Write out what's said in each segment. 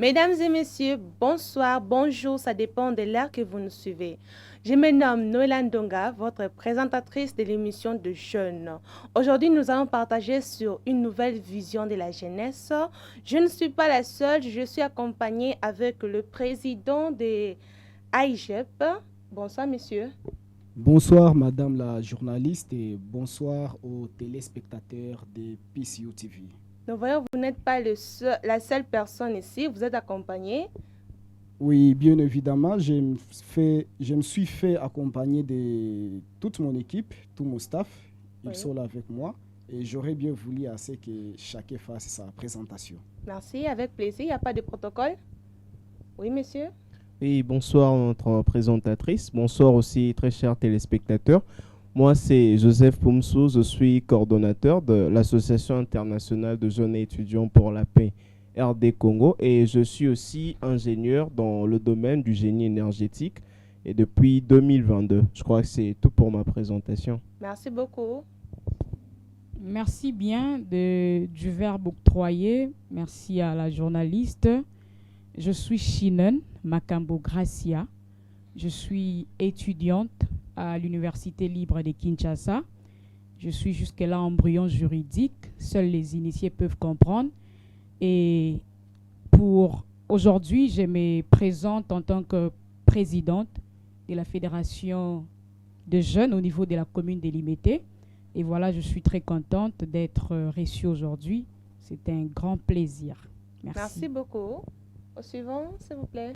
Mesdames et messieurs, bonsoir, bonjour, ça dépend de l'heure que vous nous suivez. Je me nomme Noélan Donga, votre présentatrice de l'émission de Jeunes. Aujourd'hui, nous allons partager sur une nouvelle vision de la jeunesse. Je ne suis pas la seule, je suis accompagnée avec le président de AIGEP. Bonsoir, monsieur. Bonsoir Madame la journaliste et bonsoir aux téléspectateurs de PCU TV. Nous voyons que vous n'êtes pas la seule personne ici, vous êtes accompagné. Oui, bien évidemment, je me suis fait accompagner de toute mon équipe, tout mon staff. Ils sont là avec moi et j'aurais bien voulu assez que chacun fasse sa présentation. Merci, avec plaisir. Il n'y a pas de protocole? Oui, monsieur. Oui, bonsoir notre présentatrice. Bonsoir aussi très chers téléspectateurs. Moi, c'est Joseph Poumsou. Je suis coordonnateur de l'Association internationale de jeunes et étudiants pour la paix RD Congo et je suis aussi ingénieur dans le domaine du génie énergétique et depuis 2022. Je crois que c'est tout pour ma présentation. Merci beaucoup. Merci bien du verbe octroyé. Merci à la journaliste. Je suis Shinen Makambo Gracia. Je suis étudiante à l'Université libre de Kinshasa. Je suis jusque-là embryon juridique. Seuls les initiés peuvent comprendre. Et pour aujourd'hui, je me présente en tant que présidente de la Fédération de jeunes au niveau de la commune de Limete. Et voilà, je suis très contente d'être reçue aujourd'hui. C'est un grand plaisir. Merci. Merci beaucoup. Au suivant, s'il vous plaît.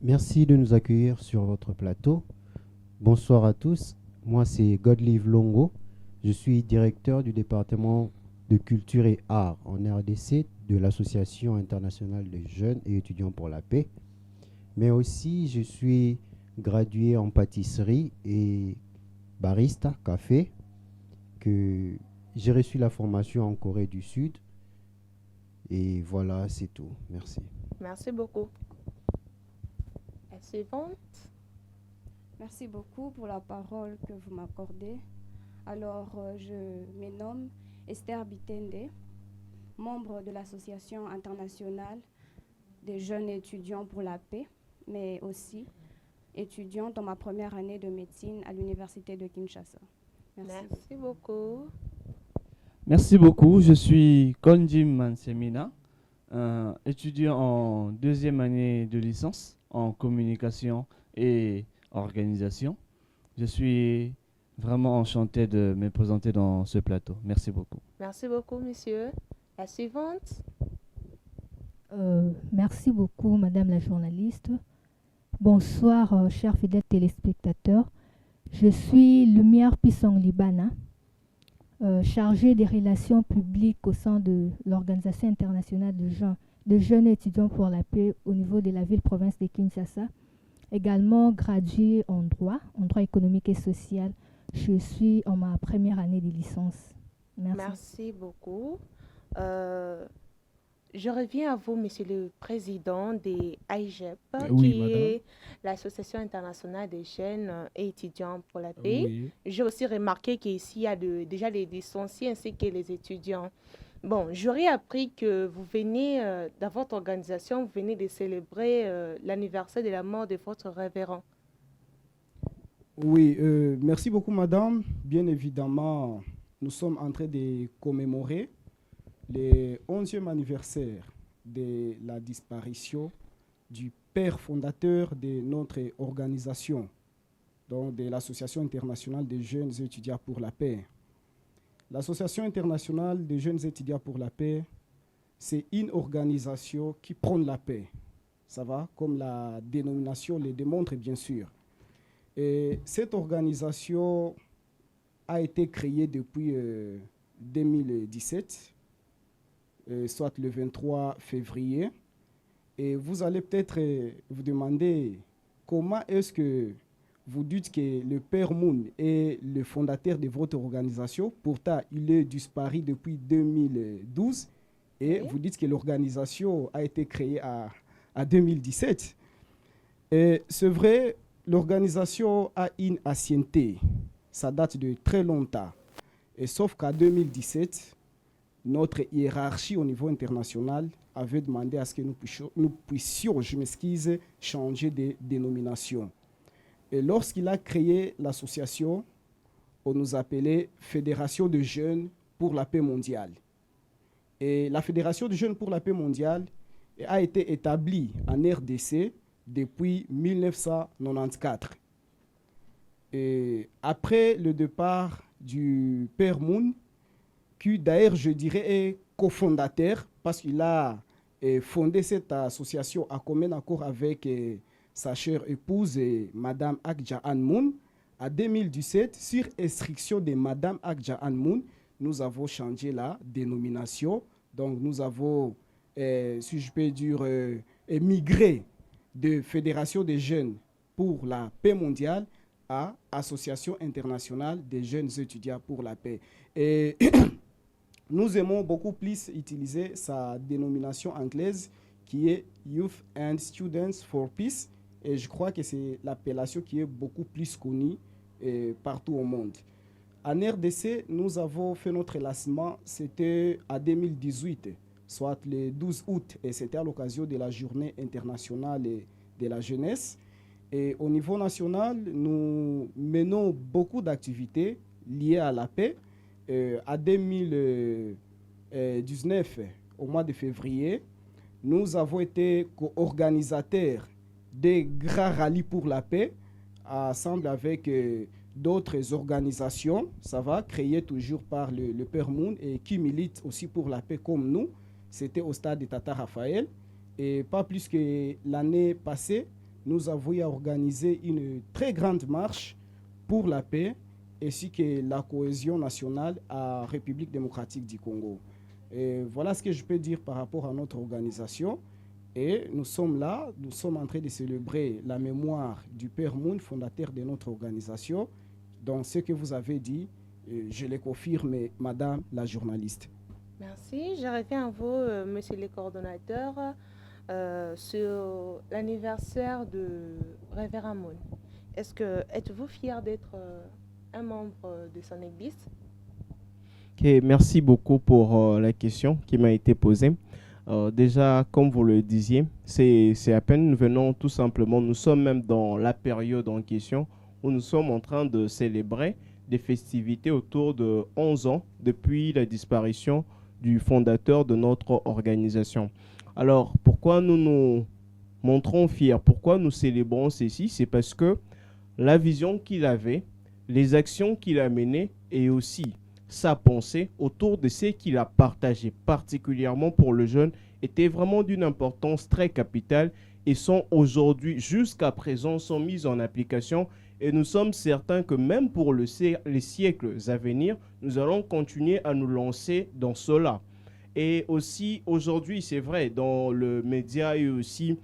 Merci de nous accueillir sur votre plateau. Bonsoir à tous. Moi, c'est Godlive Longo. Je suis directeur du département de culture et art en RDC de l'Association internationale des jeunes et étudiants pour la paix. Mais aussi, je suis gradué en pâtisserie et barista, café, que j'ai reçu la formation en Corée du Sud. Et voilà, c'est tout. Merci. Merci beaucoup. La suivante. Merci beaucoup pour la parole que vous m'accordez. Alors, je me nomme Esther Bitende, membre de l'Association internationale des jeunes étudiants pour la paix, mais aussi étudiante dans ma première année de médecine à l'Université de Kinshasa. Merci beaucoup. Merci beaucoup. Je suis Konjim Mansemina, étudiant en deuxième année de licence en communication et organisation. Je suis vraiment enchanté de me présenter dans ce plateau. Merci beaucoup. Merci beaucoup, monsieur. La suivante. Merci beaucoup, madame la journaliste. Bonsoir, chers fidèles téléspectateurs. Je suis Lumière Pissong Libana, chargée des relations publiques au sein de l'Organisation internationale de jeunes étudiants pour la paix au niveau de la ville-province de Kinshasa. Également graduée en droit économique et social. Je suis en ma première année de licence. Merci. Merci beaucoup. Je reviens à vous, monsieur le président des AIGEP, Oui, qui madame. est l'Association internationale des jeunes et étudiants pour la paix. Oui. J'ai aussi remarqué qu'ici, il y a déjà les licenciés ainsi que les étudiants. Bon, j'aurais appris que vous venez, dans votre organisation, vous venez de célébrer l'anniversaire de la mort de votre révérend. Oui, merci beaucoup madame. Bien évidemment, nous sommes en train de commémorer le 11e anniversaire de la disparition du père fondateur de notre organisation, donc de l'Association internationale des jeunes étudiants pour la paix. L'Association internationale des jeunes étudiants pour la paix, c'est une organisation qui prône la paix. Ça va, comme la dénomination le démontre bien sûr. Et cette organisation a été créée depuis 2017, soit le 23 février. Et vous allez peut-être vous demander comment est-ce que vous dites que le père Moon est le fondateur de votre organisation. Pourtant, il est disparu depuis 2012. Et vous dites que l'organisation a été créée à 2017. Et c'est vrai, l'organisation a une ancienneté. Ça date de très longtemps. Et sauf qu'en 2017, notre hiérarchie au niveau international avait demandé à ce que nous puissions, changer de dénomination. Et lorsqu'il a créé l'association, on nous appelait Fédération de jeunes pour la paix mondiale. Et la Fédération de jeunes pour la paix mondiale a été établie en RDC depuis 1994. Et après le départ du Père Moon, qui d'ailleurs, je dirais, est cofondateur, parce qu'il a fondé cette association à commun accord avec sa chère épouse, Madame Ak Ja-an Moon. En 2017, sur instruction de Madame Ak Ja-an Moon, nous avons changé la dénomination. Donc, nous avons, si je peux dire, migré de Fédération des jeunes pour la paix mondiale à Association internationale des jeunes étudiants pour la paix. Et nous aimons beaucoup plus utiliser sa dénomination anglaise qui est Youth and Students for Peace. Et je crois que c'est l'appellation qui est beaucoup plus connue partout au monde. En RDC, nous avons fait notre lancement, c'était en 2018, soit le 12 août, et c'était à l'occasion de la Journée internationale de la jeunesse. Et au niveau national, nous menons beaucoup d'activités liées à la paix. En 2019, au mois de février, nous avons été co-organisateurs des grands rallyes pour la paix, ensemble avec d'autres organisations, ça va, créées toujours par le Père Moon et qui militent aussi pour la paix comme nous. C'était au stade de Tata Raphaël. Et pas plus que l'année passée, nous avons organisé une très grande marche pour la paix ainsi que la cohésion nationale à République démocratique du Congo. Et voilà ce que je peux dire par rapport à notre organisation. Et nous sommes là, nous sommes en train de célébrer la mémoire du Père Moon, fondateur de notre organisation. Donc ce que vous avez dit, je le confirme, Madame la journaliste. Merci. Je reviens à vous, Monsieur le coordonnateur, sur l'anniversaire de Révérend Moon. Êtes-vous fier d'être un membre de son église? Okay, merci beaucoup pour la question qui m'a été posée. Déjà, comme vous le disiez, c'est à peine nous venons tout simplement, nous sommes même dans la période en question où nous sommes en train de célébrer des festivités autour de 11 ans depuis la disparition du fondateur de notre organisation. Alors, pourquoi nous nous montrons fiers? Pourquoi nous célébrons ceci? C'est parce que la vision qu'il avait, les actions qu'il a menées et aussi sa pensée autour de ce qu'il a partagé, particulièrement pour le jeune, était vraiment d'une importance très capitale et sont aujourd'hui, jusqu'à présent, sont mises en application. Et nous sommes certains que même pour les siècles à venir, nous allons continuer à nous lancer dans cela. Et aussi, aujourd'hui, c'est vrai, dans le média et aussi,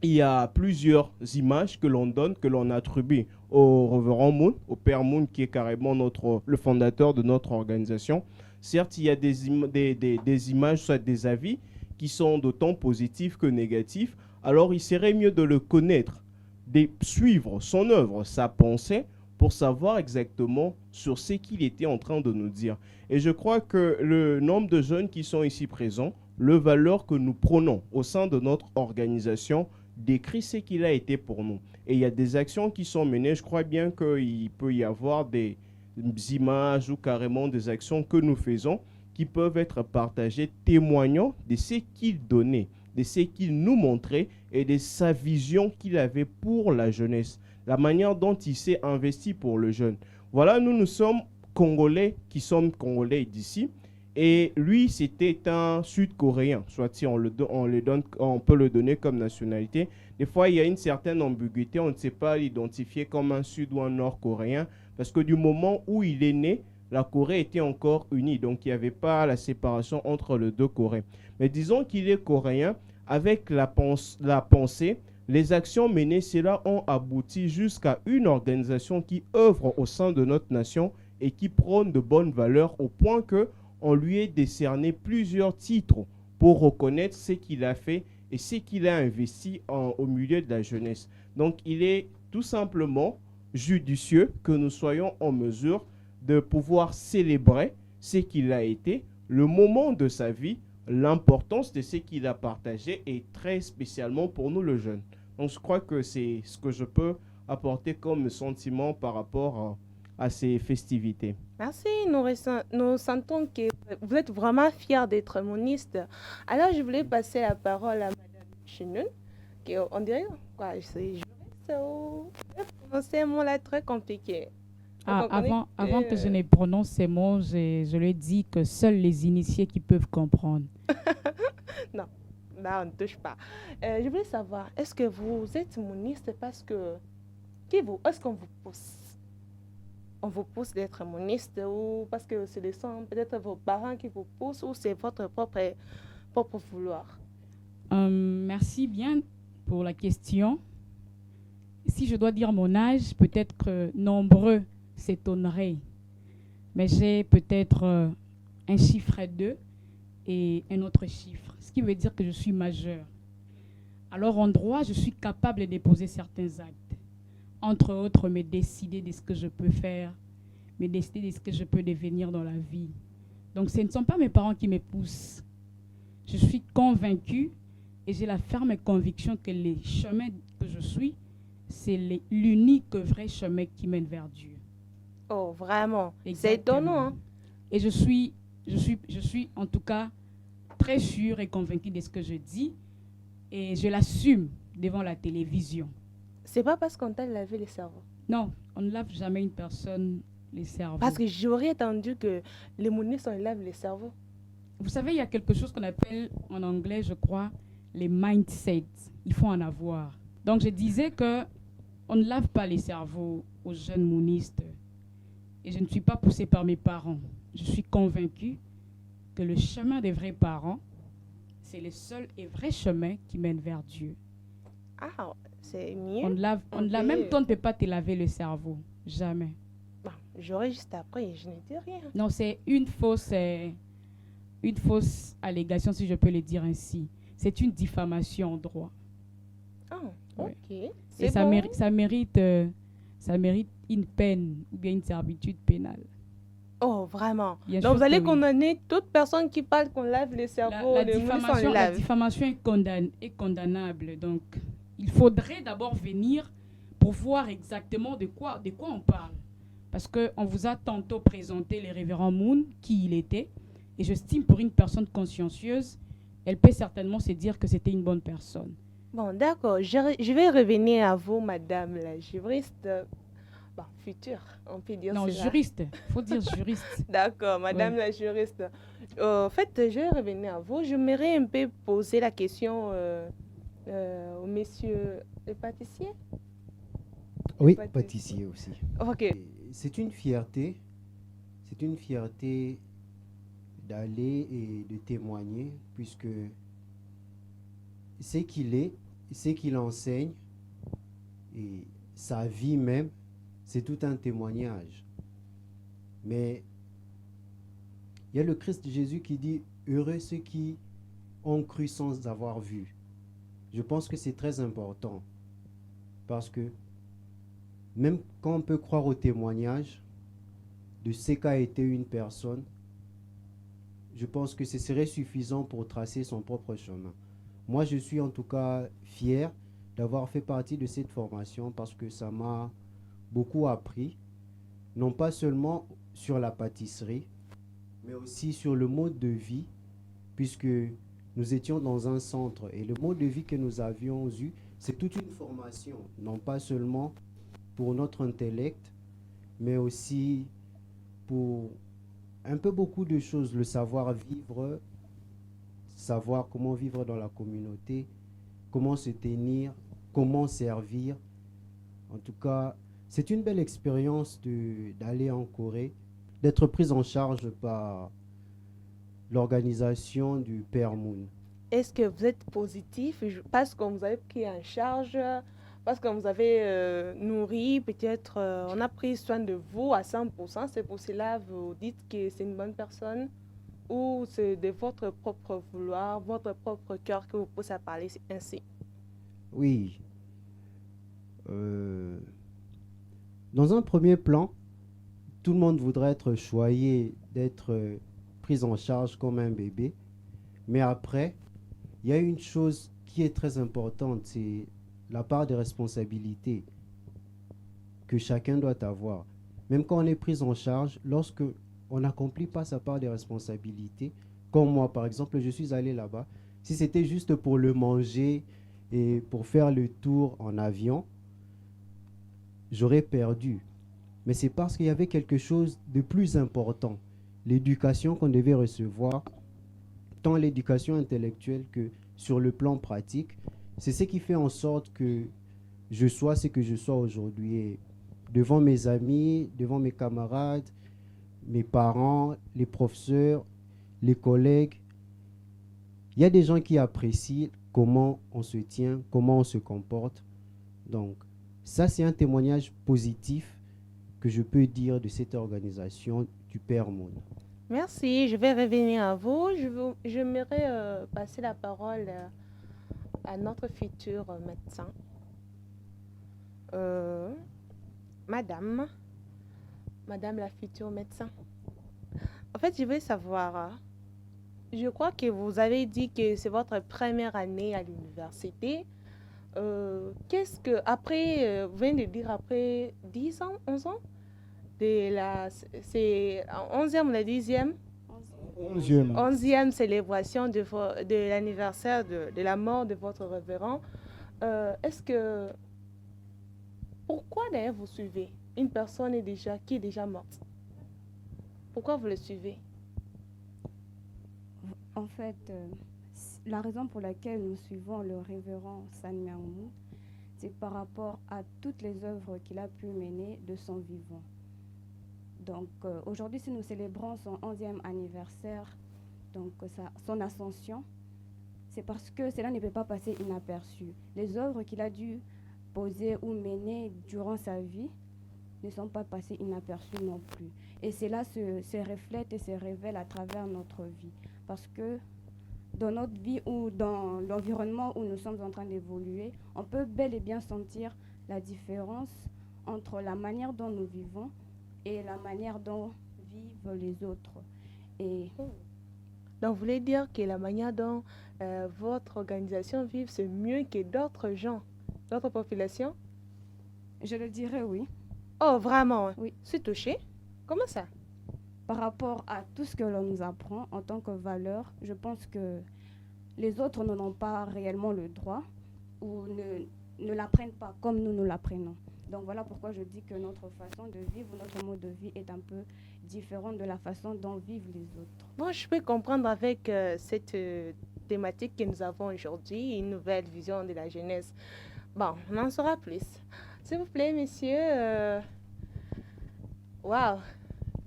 il y a plusieurs images que l'on donne, que l'on attribue au Révérend Moon, au Père Moon, qui est carrément le fondateur de notre organisation. Certes, il y a des images, soit des avis, qui sont d'autant positifs que négatifs. Alors, il serait mieux de le connaître, de suivre son œuvre, sa pensée, pour savoir exactement sur ce qu'il était en train de nous dire. Et je crois que le nombre de jeunes qui sont ici présents, le valeur que nous prenons au sein de notre organisation, décrit ce qu'il a été pour nous. Et il y a des actions qui sont menées. Je crois bien qu'il peut y avoir des images ou carrément des actions que nous faisons qui peuvent être partagées, témoignant de ce qu'il donnait, de ce qu'il nous montrait et de sa vision qu'il avait pour la jeunesse, la manière dont il s'est investi pour le jeune. Voilà, nous sommes Congolais qui sommes Congolais d'ici. Et lui, c'était un Sud-Coréen, soit si on peut le donner comme nationalité. Des fois, il y a une certaine ambiguïté, on ne sait pas l'identifier comme un Sud ou un Nord-Coréen, parce que du moment où il est né, la Corée était encore unie, donc il n'y avait pas la séparation entre les deux Corées. Mais disons qu'il est coréen, avec la pensée, les actions menées, cela ont abouti jusqu'à une organisation qui œuvre au sein de notre nation et qui prône de bonnes valeurs au point que on lui a décerné plusieurs titres pour reconnaître ce qu'il a fait et ce qu'il a investi au milieu de la jeunesse. Donc, il est tout simplement judicieux que nous soyons en mesure de pouvoir célébrer ce qu'il a été, le moment de sa vie, l'importance de ce qu'il a partagé et très spécialement pour nous, le jeune. Donc, je crois que c'est ce que je peux apporter comme sentiment par rapport à ces festivités. Merci, nous sentons que vous êtes vraiment fiers d'être moniste. Alors, je voulais passer la parole à Madame Chinun, qui on dirait, quoi, je sais, juriste ou... C'est un mot-là très compliqué. Ah, Vous comprenez avant que je ne prononce ces mots, je lui ai dit que seuls les initiés qui peuvent comprendre. Non, là, on ne touche pas. Je voulais savoir, est-ce que vous êtes moniste parce que... Est-ce qu'on vous pousse? On vous pousse d'être moniste ou parce que ce sont peut-être vos parents qui vous poussent ou c'est votre propre vouloir? Merci bien pour la question. Si je dois dire mon âge, peut-être que nombreux s'étonneraient. Mais j'ai peut-être un chiffre 2 et un autre chiffre, ce qui veut dire que je suis majeure. Alors en droit, je suis capable de déposer certains actes. Entre autres, me décider de ce que je peux faire, me décider de ce que je peux devenir dans la vie. Donc ce ne sont pas mes parents qui me poussent. Je suis convaincue et j'ai la ferme conviction que les chemins que je suis, c'est l'unique vrai chemin qui mène vers Dieu. Oh, vraiment? C'est Exactement. étonnant, hein? Et je suis en tout cas très sûre et convaincue de ce que je dis et je l'assume devant la télévision. C'est pas parce qu'on t'a lavé le cerveau. Non, on ne lave jamais une personne les cerveaux. Parce que j'aurais entendu que les monistes, on lave les cerveaux. Vous savez, il y a quelque chose qu'on appelle en anglais, je crois, les mindsets. Il faut en avoir. Donc, je disais que on ne lave pas les cerveaux aux jeunes monistes. Et je ne suis pas poussée par mes parents. Je suis convaincue que le chemin des vrais parents, c'est le seul et vrai chemin qui mène vers Dieu. Ah, c'est mieux. Même toi, on ne peut pas te laver le cerveau. Jamais. Bon, j'aurais juste après, je ne dis rien. Non, c'est une fausse allégation, si je peux le dire ainsi. C'est une diffamation en droit. Ah, Ouais. ok. Et C'est ça, bon. ça mérite une peine ou bien une servitude pénale. Oh, vraiment. Bien Donc, sûr vous allez que oui. condamner toute personne qui parle qu'on lave les cerveaux, La les monistes, on les diffamation, la lave. diffamation est condamnable. Donc, il faudrait d'abord venir pour voir exactement de quoi on parle. Parce qu'on vous a tantôt présenté le révérend Moon, qui il était. Et j'estime pour une personne consciencieuse, elle peut certainement se dire que c'était une bonne personne. Bon, d'accord. Je vais revenir à vous, madame la juriste. Bon, future, on peut dire Non, cela. juriste. Il faut dire juriste. D'accord, madame Ouais. la juriste. En fait, je vais revenir à vous. J'aimerais un peu poser la question au monsieur le pâtissier. Oui, Pâtissier. pâtissier aussi. Ok. Et c'est une fierté d'aller et de témoigner, puisque ce qu'il est, ce qu'il enseigne, et sa vie même, c'est tout un témoignage. Mais il y a le Christ Jésus qui dit « Heureux ceux qui ont cru sans avoir vu ». Je pense que c'est très important, parce que même quand on peut croire au témoignage de ce qu'a été une personne, je pense que ce serait suffisant pour tracer son propre chemin. Moi, je suis en tout cas fier d'avoir fait partie de cette formation parce que ça m'a beaucoup appris, non pas seulement sur la pâtisserie, mais aussi sur le mode de vie, puisque nous étions dans un centre et le mode de vie que nous avions eu, c'est toute une formation, non pas seulement pour notre intellect, mais aussi pour un peu beaucoup de choses, le savoir-vivre, savoir comment vivre dans la communauté, comment se tenir, comment servir. En tout cas, c'est une belle expérience d'aller en Corée, d'être prise en charge par l'organisation du Père Moon. Est-ce que vous êtes positif parce qu'on vous avez pris en charge, parce qu'on vous avez nourri, peut-être on a pris soin de vous à 100%, c'est pour cela que vous dites que c'est une bonne personne ou c'est de votre propre vouloir, votre propre cœur que vous pousse à parler ainsi? Oui. Dans un premier plan, tout le monde voudrait être choyé, d'être prise en charge comme un bébé. Mais après, il y a une chose qui est très importante, c'est la part de responsabilité que chacun doit avoir. Même quand on est pris en charge, lorsque on n'accomplit pas sa part de responsabilité, comme moi par exemple, je suis allé là-bas, si c'était juste pour le manger et pour faire le tour en avion, j'aurais perdu. Mais c'est parce qu'il y avait quelque chose de plus important, l'éducation qu'on devait recevoir, tant l'éducation intellectuelle que sur le plan pratique. C'est ce qui fait en sorte que je sois ce que je sois aujourd'hui. Et devant mes amis, devant mes camarades, mes parents, les professeurs, les collègues, il y a des gens qui apprécient comment on se tient, comment on se comporte. Donc, ça, c'est un témoignage positif que je peux dire de cette organisation du Père Moon. Merci, je vais revenir à vous. J'aimerais passer la parole à notre futur médecin. Madame la future médecin. En fait, je veux savoir, je crois que vous avez dit que c'est votre première année à l'université. Qu'est-ce que, après, vous venez de dire après 10 ans, 11 ans, c'est 11e ou la 10e? 11e célébration de l'anniversaire de la mort de votre révérend. Pourquoi d'ailleurs vous suivez une personne qui est déjà morte? Pourquoi vous le suivez? En fait, la raison pour laquelle nous suivons le révérend San Myang Moon, c'est par rapport à toutes les œuvres qu'il a pu mener de son vivant. Donc aujourd'hui, si nous célébrons son 11e anniversaire, donc son ascension, c'est parce que cela ne peut pas passer inaperçu. Les œuvres qu'il a dû poser ou mener durant sa vie ne sont pas passées inaperçues non plus. Et cela se reflète et se révèle à travers notre vie. Parce que dans notre vie ou dans l'environnement où nous sommes en train d'évoluer, on peut bel et bien sentir la différence entre la manière dont nous vivons et la manière dont vivent les autres. Donc, vous voulez dire que la manière dont votre organisation vit, c'est mieux que d'autres gens, d'autres populations? Je le dirais oui. Oh, vraiment? Oui. Je suis touchée. Comment ça? Par rapport à tout ce que l'on nous apprend en tant que valeur, je pense que les autres n'en ont pas réellement le droit ou ne l'apprennent pas comme nous l'apprenons. Donc voilà pourquoi je dis que notre façon de vivre, notre mode de vie est un peu différent de la façon dont vivent les autres. Bon, je peux comprendre avec cette thématique que nous avons aujourd'hui, une nouvelle vision de la jeunesse. Bon, on en saura plus. S'il vous plaît, messieurs. Waouh!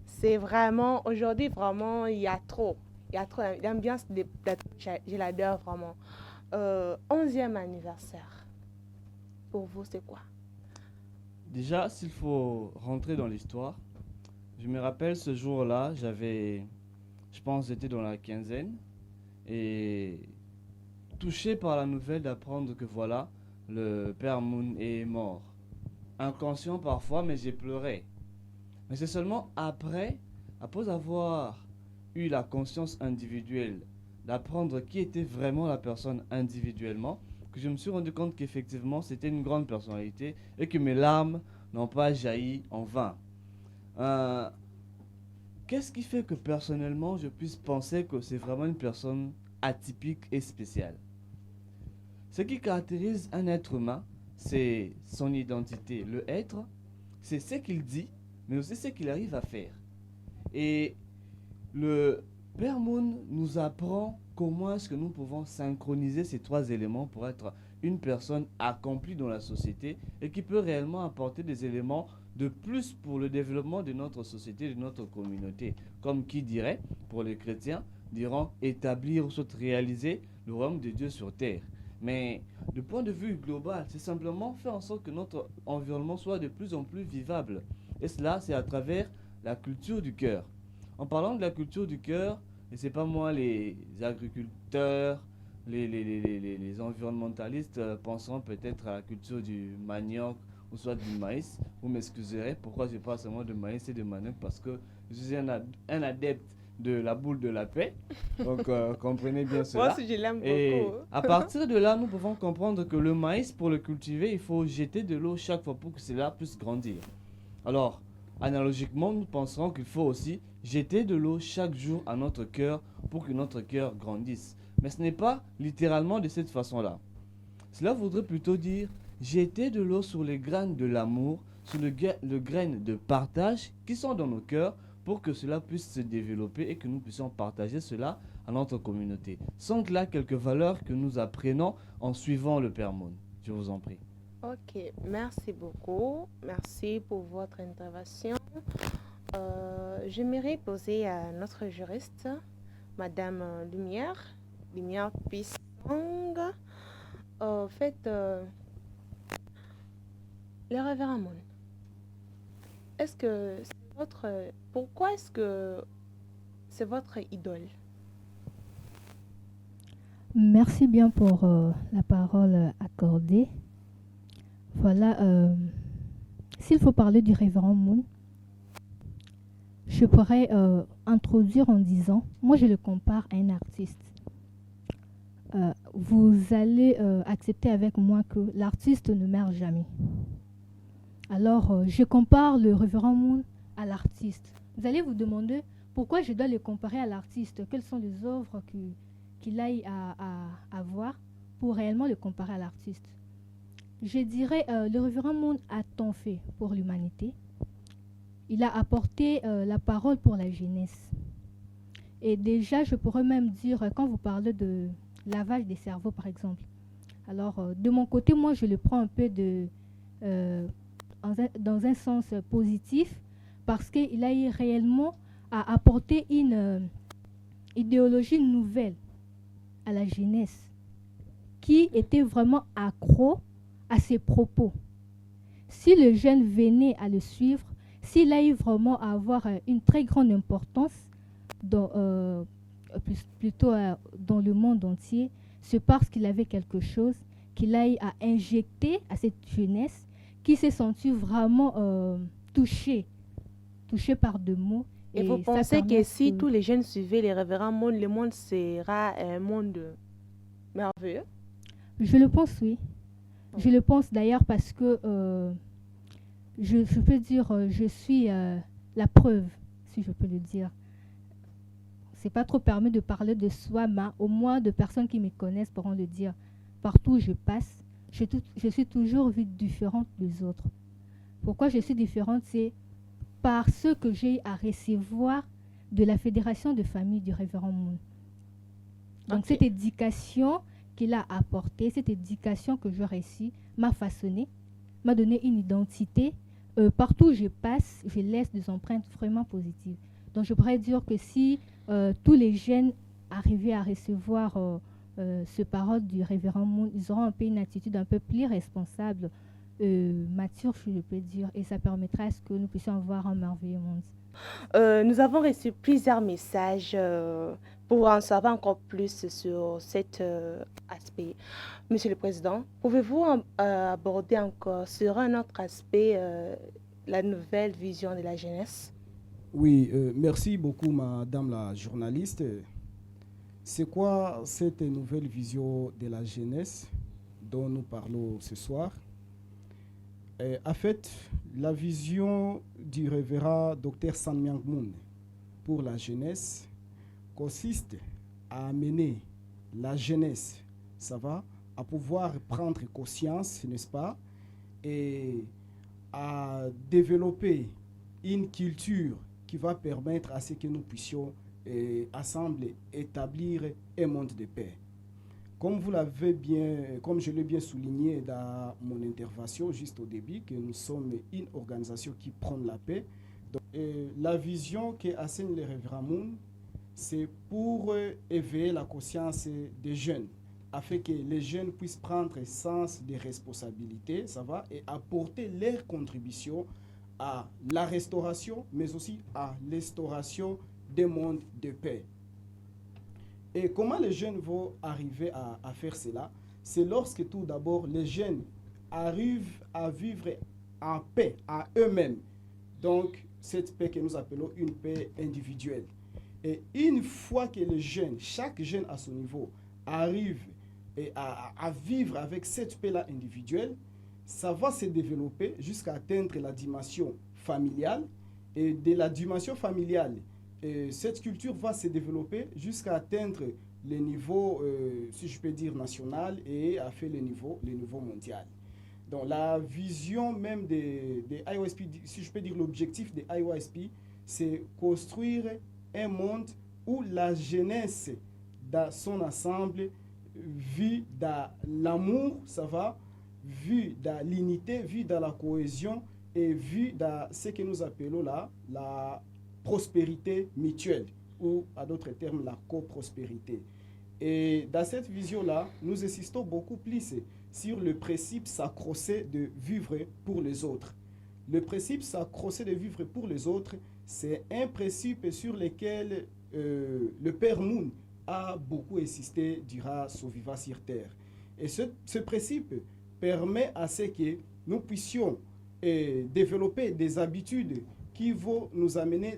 C'est vraiment, aujourd'hui, vraiment, il y a trop. L'ambiance, je l'adore vraiment. 11e anniversaire. Pour vous, c'est quoi? Déjà, s'il faut rentrer dans l'histoire, je me rappelle ce jour-là, je pense, j'étais dans la quinzaine et touché par la nouvelle d'apprendre que voilà, le Père Moon est mort. Inconscient parfois, mais j'ai pleuré. Mais c'est seulement après avoir eu la conscience individuelle, d'apprendre qui était vraiment la personne individuellement, que je me suis rendu compte qu'effectivement c'était une grande personnalité et que mes larmes n'ont pas jailli en vain. Qu'est-ce qui fait que personnellement je puisse penser que c'est vraiment une personne atypique et spéciale? Ce qui caractérise un être humain, c'est son identité. Le être, c'est ce qu'il dit, mais aussi ce qu'il arrive à faire. Et le Père Moon nous apprend comment est-ce que nous pouvons synchroniser ces trois éléments pour être une personne accomplie dans la société et qui peut réellement apporter des éléments de plus pour le développement de notre société, de notre communauté. Comme qui dirait, pour les chrétiens, diront établir ou soit réaliser le royaume de Dieu sur terre. Mais du point de vue global, c'est simplement faire en sorte que notre environnement soit de plus en plus vivable. Et cela, c'est à travers la culture du cœur. En parlant de la culture du cœur, et c'est pas moi, les agriculteurs, les environnementalistes penseront peut-être à la culture du manioc ou soit du maïs. Vous m'excuserez, pourquoi je parle seulement de maïs et de manioc? Parce que je suis un adepte de la boule de la paix. Donc, comprenez bien cela. Moi aussi, je l'aime Et beaucoup. à partir de là, nous pouvons comprendre que le maïs, pour le cultiver, il faut jeter de l'eau chaque fois pour que cela puisse grandir. Alors, analogiquement, nous penserons qu'il faut aussi jeter de l'eau chaque jour à notre cœur pour que notre cœur grandisse. Mais ce n'est pas littéralement de cette façon-là. Cela voudrait plutôt dire jeter de l'eau sur les graines de l'amour, sur le grain de partage qui sont dans nos cœurs pour que cela puisse se développer et que nous puissions partager cela à notre communauté. Sans là quelques valeurs que nous apprenons en suivant le Père Moon. Je vous en prie. Ok, merci beaucoup. Merci pour votre intervention. J'aimerais poser à notre juriste, Madame Lumière Pisang. En fait, le révérend Moon, est-ce que c'est pourquoi est-ce que c'est votre idole? Merci bien pour la parole accordée. Voilà, s'il faut parler du révérend Moon, je pourrais introduire en disant, moi je le compare à un artiste. Vous allez accepter avec moi que l'artiste ne meurt jamais. Alors, je compare le révérend Moon à l'artiste. Vous allez vous demander pourquoi je dois le comparer à l'artiste. Quelles sont les œuvres qu'il aille à voir pour réellement le comparer à l'artiste. Je dirais, le révérend Moon a tant fait pour l'humanité. Il a apporté la parole pour la jeunesse. Et déjà, je pourrais même dire, quand vous parlez de lavage des cerveaux, par exemple. Alors, de mon côté, moi, je le prends un peu dans un sens positif, parce qu'il a eu réellement à apporter une idéologie nouvelle à la jeunesse, qui était vraiment accro à ses propos. Si le jeune venait à le suivre, s'il a eu vraiment à avoir une très grande importance plutôt dans le monde entier, c'est parce qu'il avait quelque chose qu'il a eu à injecter à cette jeunesse qui s'est sentie vraiment touchée par deux mots. Et vous pensez que si tous les jeunes suivaient les révérends Moon, le monde sera un monde merveilleux? Je le pense, oui. Je le pense d'ailleurs parce que je peux dire, je suis la preuve, si je peux le dire. C'est pas trop permis de parler de soi, mais au moins de personnes qui me connaissent pourront le dire. Partout où je passe, je suis toujours vue différente des autres. Pourquoi je suis différente? C'est parce que j'ai à recevoir de la Fédération de famille du révérend Moon. Donc cette éducation qu'il a apportée, cette éducation que j'ai reçue, m'a façonné, m'a donné une identité. Partout où je passe, je laisse des empreintes vraiment positives. Donc je pourrais dire que si tous les jeunes arrivaient à recevoir ce parole du révérend Moon, ils auront un peu une attitude un peu plus responsable, mature, je peux dire, et ça permettra à ce que nous puissions avoir un merveilleux monde. Nous avons reçu plusieurs messages pour en savoir encore plus sur cet aspect. Monsieur le Président, pouvez-vous aborder encore sur un autre aspect la nouvelle vision de la jeunesse? Oui, merci beaucoup, madame la journaliste. C'est quoi cette nouvelle vision de la jeunesse dont nous parlons ce soir? En fait, la vision du révérend Dr San Myang Moon pour la jeunesse consiste à amener la jeunesse, ça va, à pouvoir prendre conscience, n'est-ce pas, et à développer une culture qui va permettre à ce que nous puissions ensemble établir un monde de paix. Comme je l'ai bien souligné dans mon intervention juste au début, que nous sommes une organisation qui prône la paix. Donc, la vision qu'enseigne le révérend Moon, c'est pour éveiller la conscience des jeunes, afin que les jeunes puissent prendre sens des responsabilités, ça va, et apporter leur contribution à la restauration, mais aussi à l'instauration des mondes de paix. Et comment les jeunes vont arriver à faire cela? C'est lorsque tout d'abord les jeunes arrivent à vivre en paix à eux-mêmes. Donc cette paix que nous appelons une paix individuelle. Et une fois que les jeunes, chaque jeune à son niveau, arrive à vivre avec cette paix-là individuelle, ça va se développer jusqu'à atteindre la dimension familiale. Et de la dimension familiale, cette culture va se développer jusqu'à atteindre le niveau, si je peux dire, national et à faire le niveau mondial. Donc la vision même des IOSP, si je peux dire l'objectif des IOSP, c'est construire un monde où la jeunesse dans son ensemble vit dans l'amour, ça va, vit dans l'unité, vit dans la cohésion et vit dans ce que nous appelons là la prospérité mutuelle ou à d'autres termes la coprospérité. Et dans cette vision-là, nous insistons beaucoup plus sur le principe sacro de vivre pour les autres. Le principe sacro de vivre pour les autres, c'est un principe sur lequel le Père Moon a beaucoup insisté durant son vivant sur Terre. Et ce principe permet à ce que nous puissions développer des habitudes qui vont nous amener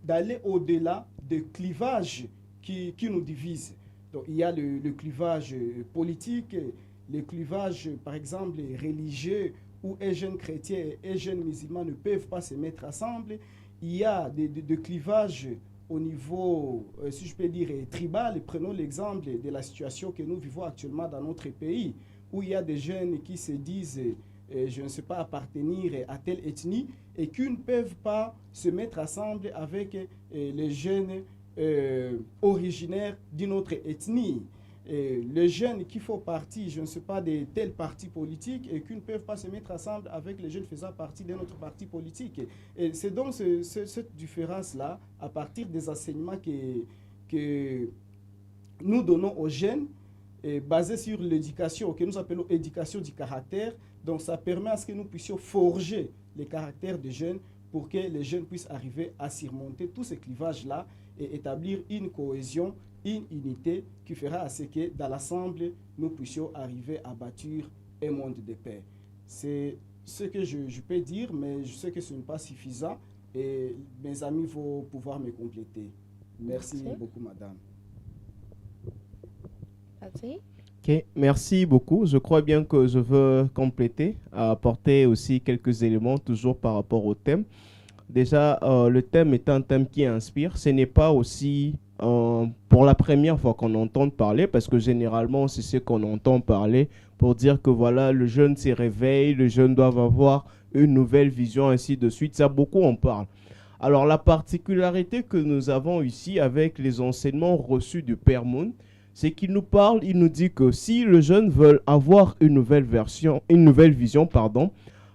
d'aller au-delà des clivages qui nous divisent. Donc, il y a le clivage politique, le clivage, par exemple, religieux, où un jeune chrétien et un jeune musulman ne peuvent pas se mettre ensemble. Il y a des clivages au niveau, si je peux dire, tribal. Prenons l'exemple de la situation que nous vivons actuellement dans notre pays, où il y a des jeunes qui se disent, je ne sais pas, appartenir à telle ethnie, et qui ne peuvent pas se mettre ensemble avec les jeunes originaires d'une autre ethnie. Les jeunes qui font partie, je ne sais pas, de tel parti politique et qui ne peuvent pas se mettre ensemble avec les jeunes faisant partie d'un autre parti politique. Et c'est donc cette différence-là, à partir des enseignements que nous donnons aux jeunes, basés sur l'éducation, que nous appelons éducation du caractère. Donc ça permet à ce que nous puissions forger les caractères des jeunes pour que les jeunes puissent arriver à surmonter tous ces clivages-là et établir une cohésion, une unité qui fera à ce que dans l'ensemble, nous puissions arriver à bâtir un monde de paix. C'est ce que je peux dire, mais je sais que ce n'est pas suffisant et mes amis vont pouvoir me compléter. Merci beaucoup, madame. Merci. Ok, merci beaucoup. Je crois bien que je veux compléter, apporter aussi quelques éléments toujours par rapport au thème. Déjà, le thème est un thème qui inspire. Ce n'est pas aussi pour la première fois qu'on entend parler, parce que généralement, c'est ce qu'on entend parler pour dire que voilà, le jeune se réveille, les jeunes doivent avoir une nouvelle vision, ainsi de suite. Ça, beaucoup en parlent. Alors, la particularité que nous avons ici avec les enseignements reçus du Père Moon, c'est qu'il nous parle, il nous dit que si les jeunes veulent avoir une nouvelle vision,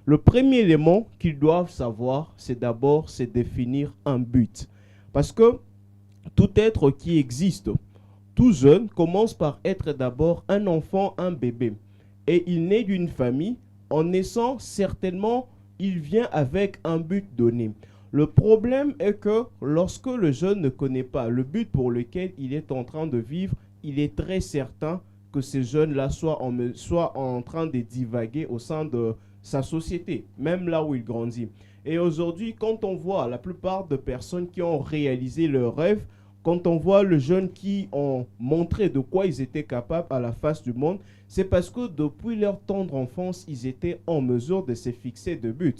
le premier élément qu'ils doivent savoir, c'est d'abord se définir un but. Parce que tout être qui existe, tout jeune, commence par être d'abord un enfant, un bébé. Et il naît d'une famille. En naissant, certainement, il vient avec un but donné. Le problème est que lorsque le jeune ne connaît pas le but pour lequel il est en train de vivre, il est très certain que ces jeunes-là soient en train de divaguer au sein de sa société, même là où il grandit. Et aujourd'hui, quand on voit la plupart de personnes qui ont réalisé leurs rêves, quand on voit les jeunes qui ont montré de quoi ils étaient capables à la face du monde, c'est parce que depuis leur tendre enfance, ils étaient en mesure de se fixer de buts.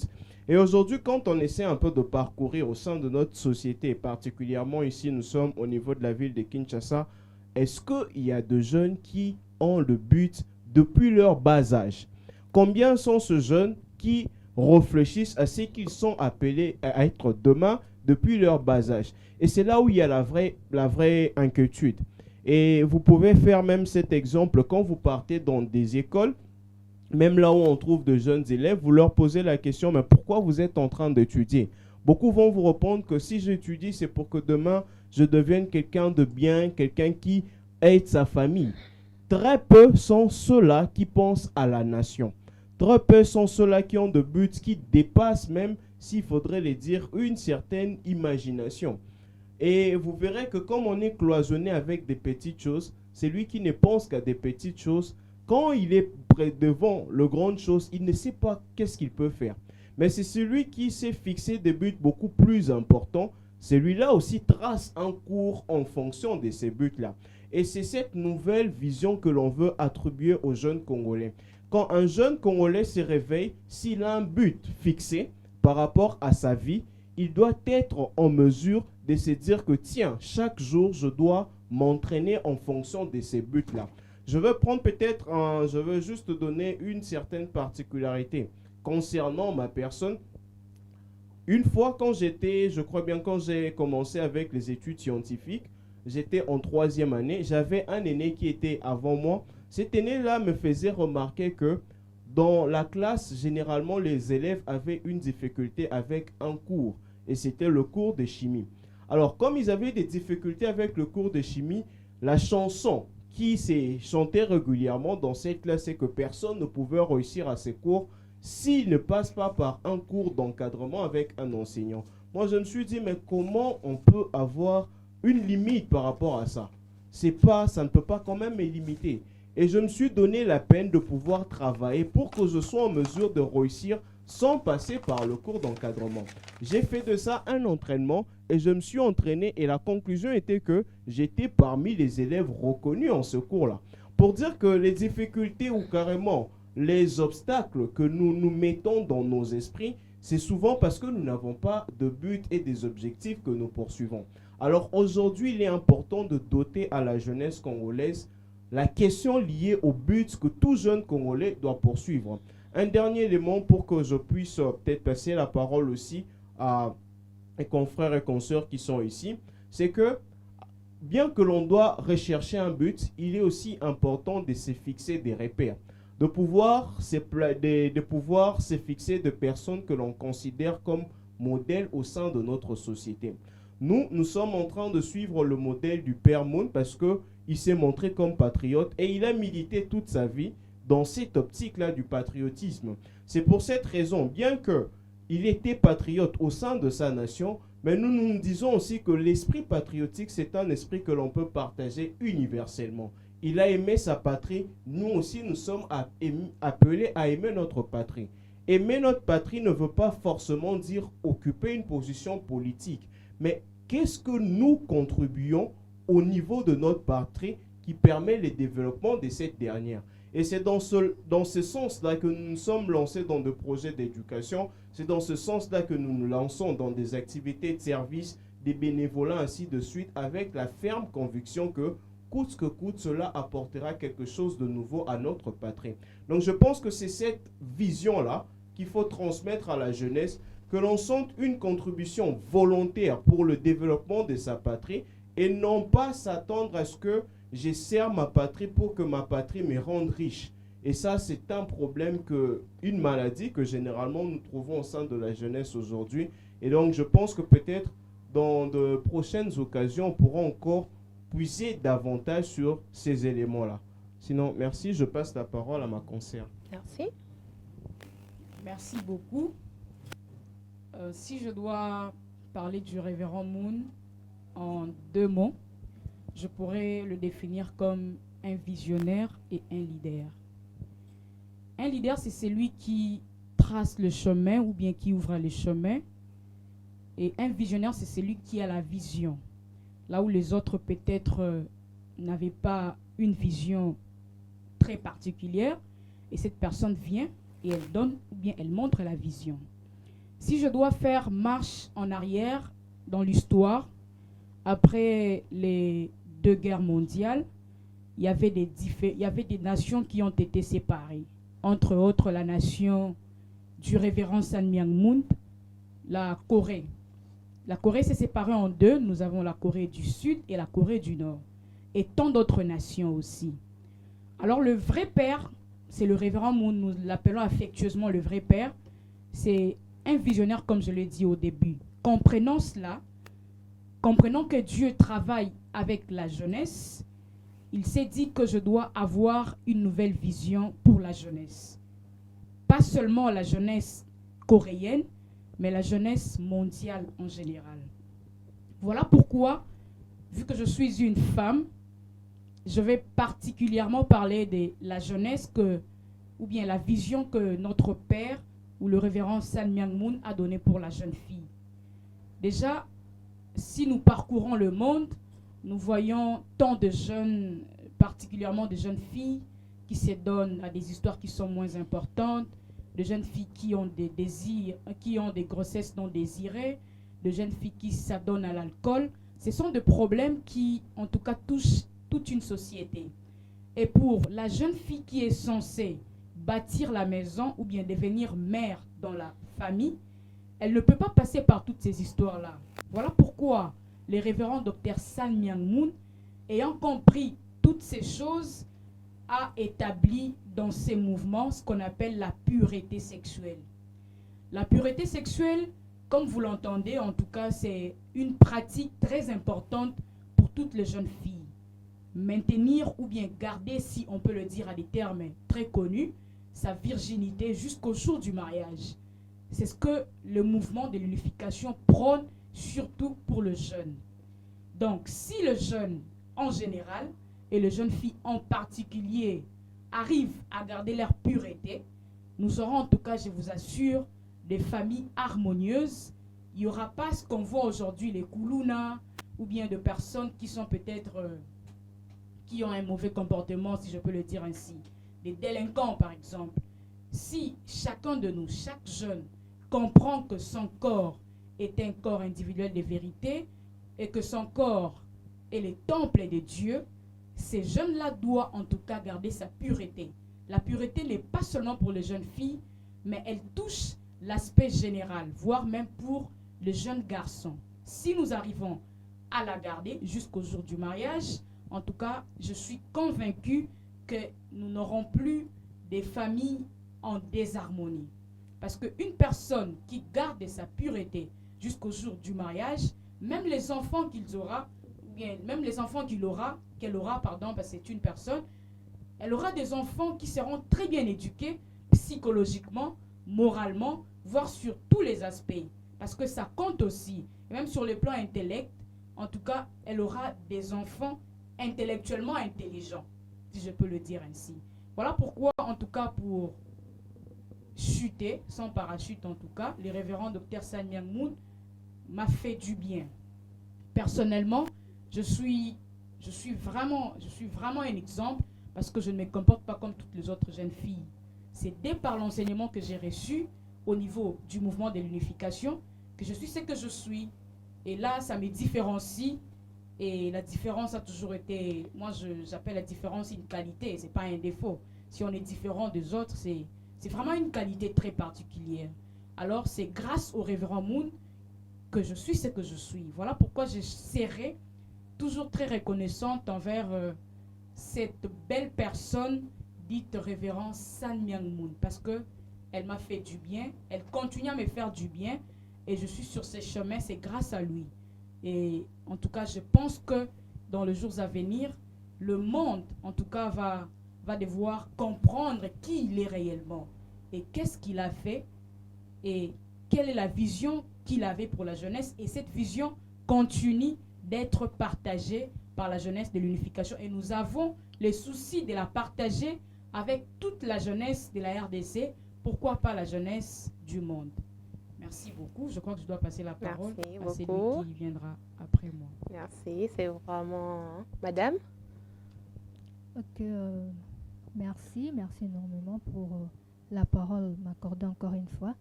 Et aujourd'hui, quand on essaie un peu de parcourir au sein de notre société, particulièrement ici, nous sommes au niveau de la ville de Kinshasa, est-ce qu'il y a de jeunes qui ont le but depuis leur bas âge? Combien sont ces jeunes qui réfléchissent à ce qu'ils sont appelés à être demain depuis leur bas âge? Et c'est là où il y a la vraie inquiétude. Et vous pouvez faire même cet exemple quand vous partez dans des écoles, même là où on trouve de jeunes élèves, vous leur posez la question, mais pourquoi vous êtes en train d'étudier? Beaucoup vont vous répondre que si j'étudie, c'est pour que demain, je devienne quelqu'un de bien, quelqu'un qui aide sa famille. Très peu sont ceux-là qui pensent à la nation. Très peu sont ceux-là qui ont de buts qui dépassent même, s'il faudrait les dire, une certaine imagination. Et vous verrez que comme on est cloisonné avec des petites choses, celui qui ne pense qu'à des petites choses, quand il est devant le grande chose, il ne sait pas qu'est-ce qu'il peut faire. Mais c'est celui qui s'est fixé des buts beaucoup plus importants. celui-là aussi trace un cours en fonction de ces buts-là. Et c'est cette nouvelle vision que l'on veut attribuer aux jeunes Congolais. Quand un jeune Congolais se réveille, s'il a un but fixé par rapport à sa vie, il doit être en mesure de se dire que tiens, chaque jour, je dois m'entraîner en fonction de ces buts-là. Je veux juste donner une certaine particularité concernant ma personne. Une fois quand j'ai commencé avec les études scientifiques, j'étais en 3e année, j'avais un aîné qui était avant moi. Cet aîné-là me faisait remarquer que dans la classe, généralement, les élèves avaient une difficulté avec un cours, et c'était le cours de chimie. Alors, comme ils avaient des difficultés avec le cours de chimie, la chanson qui s'est chantée régulièrement dans cette classe, c'est que personne ne pouvait réussir à ces cours s'il ne passe pas par un cours d'encadrement avec un enseignant. Moi, je me suis dit, mais comment on peut avoir une limite par rapport à ça? Ça ne peut pas quand même me limiter. Et je me suis donné la peine de pouvoir travailler pour que je sois en mesure de réussir sans passer par le cours d'encadrement. J'ai fait de ça un entraînement et je me suis entraîné et la conclusion était que j'étais parmi les élèves reconnus en ce cours-là. Pour dire que les difficultés ou carrément les obstacles que nous nous mettons dans nos esprits, c'est souvent parce que nous n'avons pas de but et des objectifs que nous poursuivons. Alors aujourd'hui, il est important de doter à la jeunesse congolaise la question liée au but que tout jeune Congolais doit poursuivre. Un dernier élément pour que je puisse peut-être passer la parole aussi à mes confrères et consoeurs qui sont ici, c'est que bien que l'on doit rechercher un but, il est aussi important de se fixer des repères, de pouvoir se fixer de personnes que l'on considère comme modèles au sein de notre société. Nous sommes en train de suivre le modèle du Père Moon parce qu'il s'est montré comme patriote et il a milité toute sa vie dans cette optique-là du patriotisme. C'est pour cette raison, bien qu'il était patriote au sein de sa nation, mais nous disons aussi que l'esprit patriotique, c'est un esprit que l'on peut partager universellement. Il a aimé sa patrie, nous aussi nous sommes appelés à aimer notre patrie. Aimer notre patrie ne veut pas forcément dire occuper une position politique, mais qu'est-ce que nous contribuons au niveau de notre patrie qui permet le développement de cette dernière? Et c'est dans ce sens-là que nous nous sommes lancés dans des projets d'éducation. C'est dans ce sens-là que nous nous lançons dans des activités de service, des bénévolats, ainsi de suite, avec la ferme conviction que, coûte ce que coûte, cela apportera quelque chose de nouveau à notre patrie. Donc je pense que c'est cette vision-là qu'il faut transmettre à la jeunesse, que l'on sente une contribution volontaire pour le développement de sa patrie et non pas s'attendre à ce que je sers ma patrie pour que ma patrie me rende riche. Et ça, c'est un problème, une maladie que généralement nous trouvons au sein de la jeunesse aujourd'hui. Et donc, je pense que peut-être dans de prochaines occasions, on pourra encore puiser davantage sur ces éléments-là. Sinon, merci, je passe la parole à ma consoeur. Merci. Merci beaucoup. Si je dois parler du révérend Moon en 2 mots, je pourrais le définir comme un visionnaire et un leader. Un leader, c'est celui qui trace le chemin ou bien qui ouvre le chemin. Et un visionnaire, c'est celui qui a la vision. Là où les autres peut-être n'avaient pas une vision très particulière, et cette personne vient et elle donne ou bien elle montre la vision. Si je dois faire marche en arrière dans l'histoire, après les 2 guerres mondiales, il y avait des nations qui ont été séparées. Entre autres, la nation du révérend San Myang Moon, la Corée. La Corée s'est séparée en 2. Nous avons la Corée du Sud et la Corée du Nord. Et tant d'autres nations aussi. Alors le vrai père, c'est le révérend Moon. Nous l'appelons affectueusement le vrai père. C'est un visionnaire, comme je l'ai dit au début. Comprenons cela. Comprenons que Dieu travaille avec la jeunesse. Il s'est dit que je dois avoir une nouvelle vision pour la jeunesse. Pas seulement la jeunesse coréenne, mais la jeunesse mondiale en général. Voilà pourquoi, vu que je suis une femme, je vais particulièrement parler de la jeunesse ou bien la vision que notre père ou le révérend San Myang Moon a donnée pour la jeune fille. Déjà, si nous parcourons le monde, nous voyons tant de jeunes, particulièrement de jeunes filles, qui se donnent à des histoires qui sont moins importantes, de jeunes filles qui ont des désirs, qui ont des grossesses non désirées, de jeunes filles qui s'adonnent à l'alcool. Ce sont des problèmes qui, en tout cas, touchent toute une société. Et pour la jeune fille qui est censée bâtir la maison ou bien devenir mère dans la famille, elle ne peut pas passer par toutes ces histoires-là. Voilà pourquoi le révérend Dr San Myang Moon, ayant compris toutes ces choses, a établi dans ses mouvements ce qu'on appelle la pureté sexuelle. La pureté sexuelle, comme vous l'entendez, en tout cas, c'est une pratique très importante pour toutes les jeunes filles. Maintenir ou bien garder, si on peut le dire à des termes très connus, sa virginité jusqu'au jour du mariage. C'est ce que le mouvement de l'unification prône, surtout pour le jeune. Donc, si le jeune en général et les jeunes filles en particulier arrivent à garder leur pureté, nous aurons en tout cas, je vous assure, des familles harmonieuses. Il n'y aura pas ce qu'on voit aujourd'hui, les koulouna, ou bien de personnes qui sont peut-être, qui ont un mauvais comportement, si je peux le dire ainsi. Des délinquants, par exemple. Si chacun de nous, chaque jeune, comprend que son corps est un corps individuel de vérité et que son corps est le temple de Dieu, ces jeunes-là doivent en tout cas garder sa pureté. La pureté n'est pas seulement pour les jeunes filles, mais elle touche l'aspect général, voire même pour les jeunes garçons. Si nous arrivons à la garder jusqu'au jour du mariage, en tout cas, je suis convaincue que nous n'aurons plus des familles en désharmonie. Parce qu'une personne qui garde sa pureté jusqu'au jour du mariage, même les enfants qu'il aura, ou bien même les enfants qu'elle aura, parce que c'est une personne, elle aura des enfants qui seront très bien éduqués psychologiquement, moralement, voire sur tous les aspects. Parce que ça compte aussi, et même sur le plan intellect, en tout cas, elle aura des enfants intellectuellement intelligents, si je peux le dire ainsi. Voilà pourquoi, en tout cas, pour chuter, sans parachute en tout cas, le révérend Dr San Myang Moon m'a fait du bien. Personnellement, je suis vraiment un exemple parce que je ne me comporte pas comme toutes les autres jeunes filles. C'est dès par l'enseignement que j'ai reçu au niveau du mouvement de l'unification que je suis ce que je suis. Et là, ça me différencie. Et la différence a toujours été, moi j'appelle la différence une qualité, c'est pas un défaut. Si on est différent des autres, c'est vraiment une qualité très particulière. Alors c'est grâce au révérend Moon que je suis ce que je suis. Voilà pourquoi je serai toujours très reconnaissante envers cette belle personne dite révérend San Myang Moon, parce qu'elle m'a fait du bien, elle continue à me faire du bien, et je suis sur ce chemin, c'est grâce à lui. Et en tout cas, je pense que dans les jours à venir, le monde, en tout cas, va devoir comprendre qui il est réellement et qu'est-ce qu'il a fait et quelle est la vision qu'il avait pour la jeunesse. Et cette vision continue d'être partagée par la jeunesse de l'unification. Et nous avons le souci de la partager avec toute la jeunesse de la RDC. Pourquoi pas la jeunesse du monde? Merci beaucoup. Je crois que je dois passer la parole à celui qui viendra après moi. Merci, c'est vraiment... Madame? Ok, merci énormément pour la parole m'accordée encore une fois.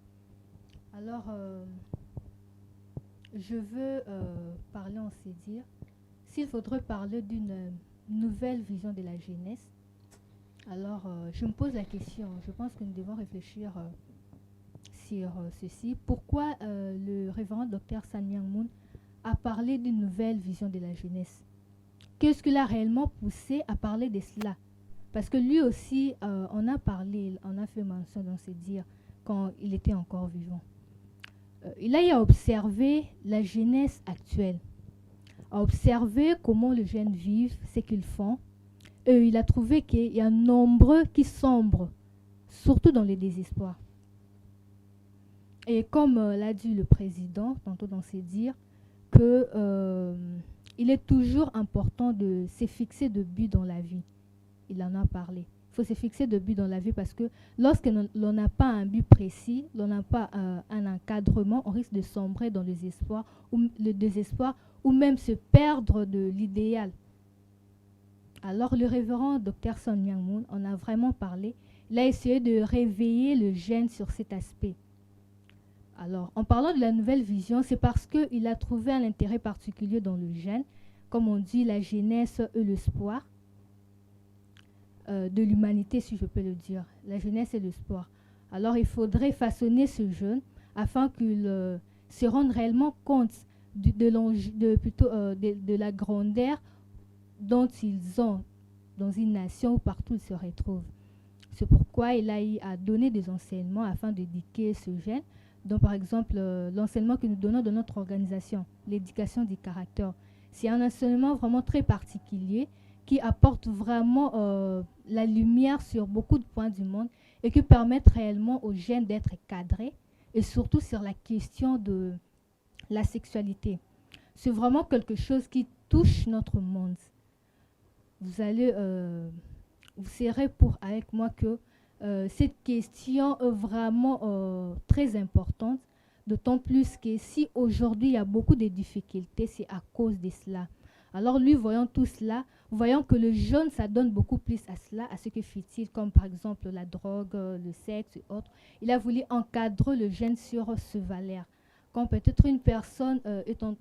Alors, je veux parler, on sait dire, s'il faudrait parler d'une nouvelle vision de la jeunesse, alors je me pose la question, je pense que nous devons réfléchir sur ceci. Pourquoi le révérend Dr San Myang Moon a parlé d'une nouvelle vision de la jeunesse? Qu'est-ce qui l'a réellement poussé à parler de cela? Parce que lui aussi, on a parlé, on a fait mention dans ses dires quand il était encore vivant. Il a observé la jeunesse actuelle, a observé comment les jeunes vivent, ce qu'ils font. Et il a trouvé qu'il y a nombreux qui sombrent, surtout dans le désespoir. Et comme l'a dit le président, tantôt dans ses dires, il est toujours important de se fixer de buts dans la vie. Il en a parlé. Il faut se fixer de buts dans la vie parce que lorsque l'on n'a pas un but précis, l'on n'a pas un encadrement, on risque de sombrer dans le désespoir ou même se perdre de l'idéal. Alors le révérend Dr Sun Myung Moon en a vraiment parlé. Il a essayé de réveiller le jeune sur cet aspect. Alors, en parlant de la nouvelle vision, c'est parce qu'il a trouvé un intérêt particulier dans le jeune, comme on dit, la jeunesse et l'espoir de l'humanité, si je peux le dire. La jeunesse et l'espoir. Alors, il faudrait façonner ce jeune afin qu'il se rende réellement compte de la grandeur dont ils ont dans une nation ou partout ils se retrouvent. C'est pourquoi il a eu à donner des enseignements afin d'éduquer ce jeune. Donc, par exemple, l'enseignement que nous donnons dans notre organisation, l'éducation du caractère. C'est un enseignement vraiment très particulier qui apporte vraiment la lumière sur beaucoup de points du monde et qui permet réellement aux jeunes d'être cadrés et surtout sur la question de la sexualité. C'est vraiment quelque chose qui touche notre monde. Vous serez avec moi que cette question est vraiment très importante, d'autant plus que si aujourd'hui il y a beaucoup de difficultés, c'est à cause de cela. Alors lui, voyant tout cela, voyant que le jeune s'adonne beaucoup plus à cela, à ce que fait-il, comme par exemple la drogue, le sexe et autres, il a voulu encadrer le jeune sur ce valeur. Quand peut-être une personne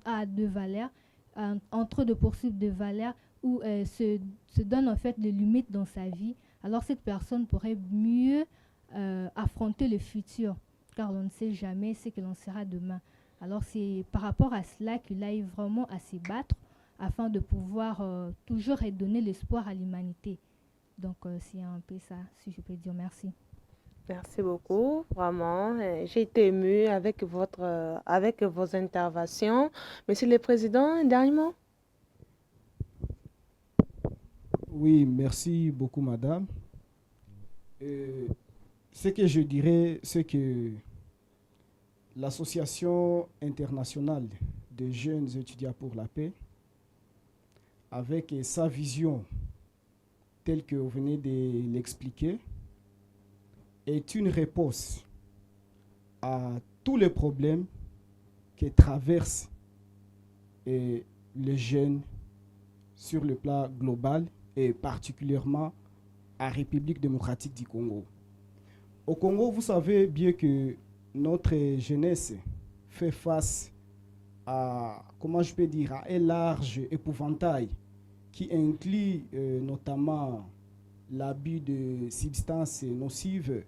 a deux valeurs, en train de poursuivre des valeurs où se donne en fait des limites dans sa vie, alors cette personne pourrait mieux affronter le futur, car on ne sait jamais ce que l'on sera demain. Alors c'est par rapport à cela qu'il a eu vraiment à se battre afin de pouvoir toujours redonner l'espoir à l'humanité. Donc c'est un peu ça, si je peux dire. Merci. Merci beaucoup, vraiment. J'ai été émue avec vos interventions. Monsieur le Président, un dernier mot? Oui, merci beaucoup, madame. Ce que je dirais, c'est que l'Association internationale des jeunes étudiants pour la paix, avec sa vision telle que vous venez de l'expliquer, est une réponse à tous les problèmes que traversent les jeunes sur le plan global et particulièrement à République démocratique du Congo. Au Congo, vous savez bien que notre jeunesse fait face à, comment je peux dire, à un large épouvantail qui inclut notamment l'abus de substances nocives,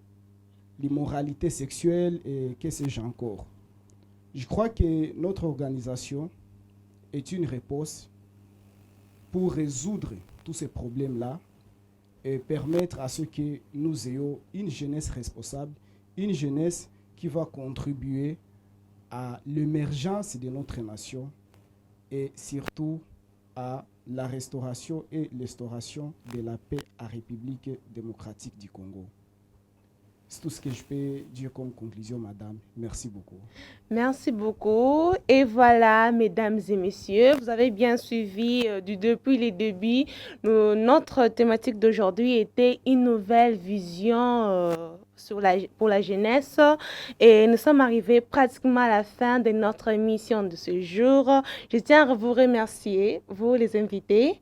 l'immoralité sexuelle et que sais-je encore. Je crois que notre organisation est une réponse pour résoudre tous ces problèmes-là et permettre à ce que nous ayons une jeunesse responsable, une jeunesse qui va contribuer à l'émergence de notre nation et surtout à la restauration et l'instauration de la paix à République démocratique du Congo. C'est tout ce que je peux dire comme conclusion, madame. Merci beaucoup. Merci beaucoup. Et voilà, mesdames et messieurs, vous avez bien suivi depuis les débuts. Notre thématique d'aujourd'hui était une nouvelle vision pour la jeunesse. Et nous sommes arrivés pratiquement à la fin de notre émission de ce jour. Je tiens à vous remercier, vous les invités,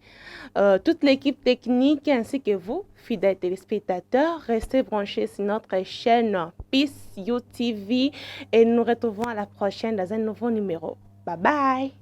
toute l'équipe technique ainsi que vous, fidèles téléspectateurs. Restez branchés sur notre chaîne Peace You TV et nous nous retrouvons à la prochaine dans un nouveau numéro. Bye bye!